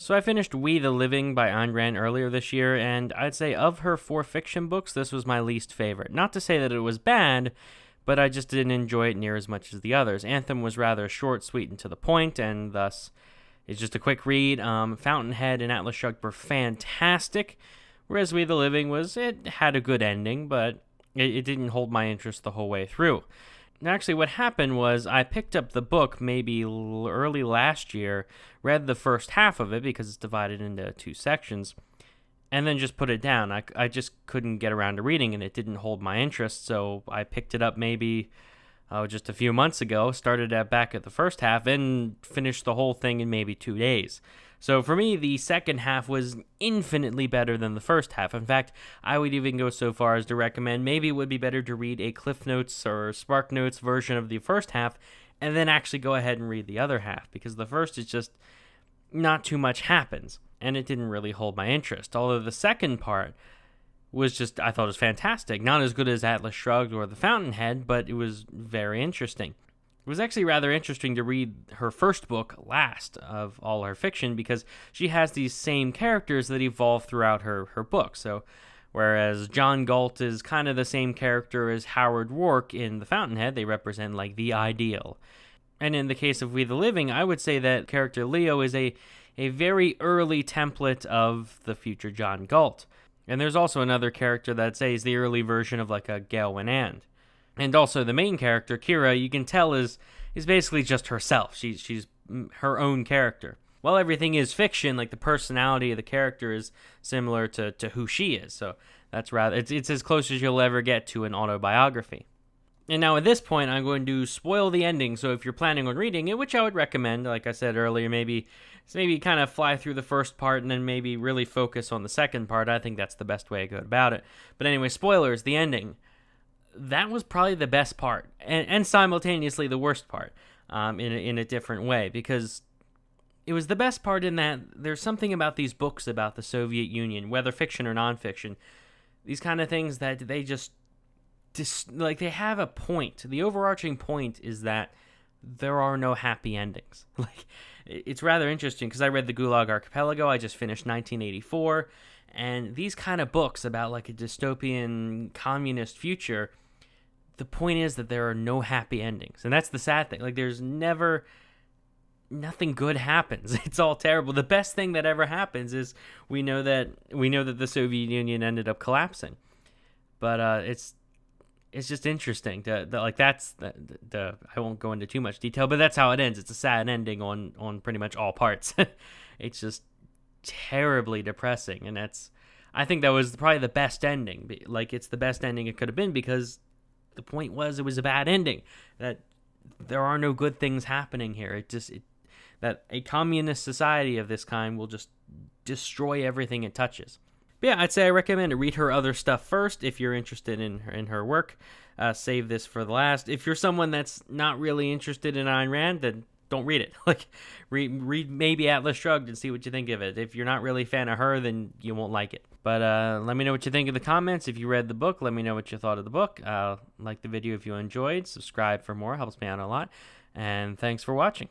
So I finished We the Living by Ayn Rand earlier this year, and I'd say of her 4 fiction books, this was my least favorite. Not to say that it was bad, but I just didn't enjoy it near as much as the others. Anthem was rather short, sweet, and to the point, and thus it's just a quick read. Fountainhead and Atlas Shrugged were fantastic, whereas We the Living it had a good ending, but it didn't hold my interest the whole way through. Actually, what happened was I picked up the book maybe early last year, read the first half of it because it's divided into 2 sections, and then just put it down. I just couldn't get around to reading, and it didn't hold my interest, so I picked it up maybe just a few months ago, started back at the first half, and finished the whole thing in maybe 2 days. So for me, the second half was infinitely better than the first half. In fact, I would even go so far as to recommend maybe it would be better to read a Cliff Notes or Spark Notes version of the first half and then actually go ahead and read the other half, because the first is just not too much happens, and it didn't really hold my interest. Although the second part was just, I thought it was fantastic. Not as good as Atlas Shrugged or The Fountainhead, but it was very interesting. It was actually rather interesting to read her first book last of all her fiction, because she has these same characters that evolve throughout her book. So whereas John Galt is kind of the same character as Howard Rourke in The Fountainhead, they represent like the ideal. And in the case of We the Living, I would say that character Leo is a very early template of the future John Galt. And there's also another character that I'd say is the early version of like a Gale Winand. And also the main character, Kira, you can tell is basically just herself. She's her own character. While everything is fiction, like the personality of the character is similar to who she is. So that's it's as close as you'll ever get to an autobiography. And now at this point, I'm going to spoil the ending. So if you're planning on reading it, which I would recommend, like I said earlier, maybe kind of fly through the first part and then maybe really focus on the second part. I think that's the best way to go about it. But anyway, spoilers, the ending. That was probably the best part, and simultaneously the worst part, in a different way, because it was the best part in that there's something about these books about the Soviet Union, whether fiction or nonfiction, these kind of things that they just like they have a point. The overarching point is that there are no happy endings. Like, it's rather interesting because I read the Gulag Archipelago. I just finished 1984, and these kind of books about like a dystopian communist future, the point is that there are no happy endings. And that's the sad thing. Like, there's nothing good happens. It's all terrible. The best thing that ever happens is we know that the Soviet Union ended up collapsing. But it's just interesting I won't go into too much detail, but that's how it ends. It's a sad ending on pretty much all parts. It's just terribly depressing, and I think that was probably the best ending. Like, it's the best ending it could have been, because the point was it was a bad ending, that there are no good things happening here. That a communist society of this kind will just destroy everything it touches. But yeah, I'd say I recommend to read her other stuff first if you're interested in her work. Save this for the last. If you're someone that's not really interested in Ayn Rand, then don't read it. Like, read maybe Atlas Shrugged and see what you think of it. If you're not really a fan of her, then you won't like it. But let me know what you think in the comments. If you read the book, let me know what you thought of the book. Like the video if you enjoyed. Subscribe for more. Helps me out a lot. And thanks for watching.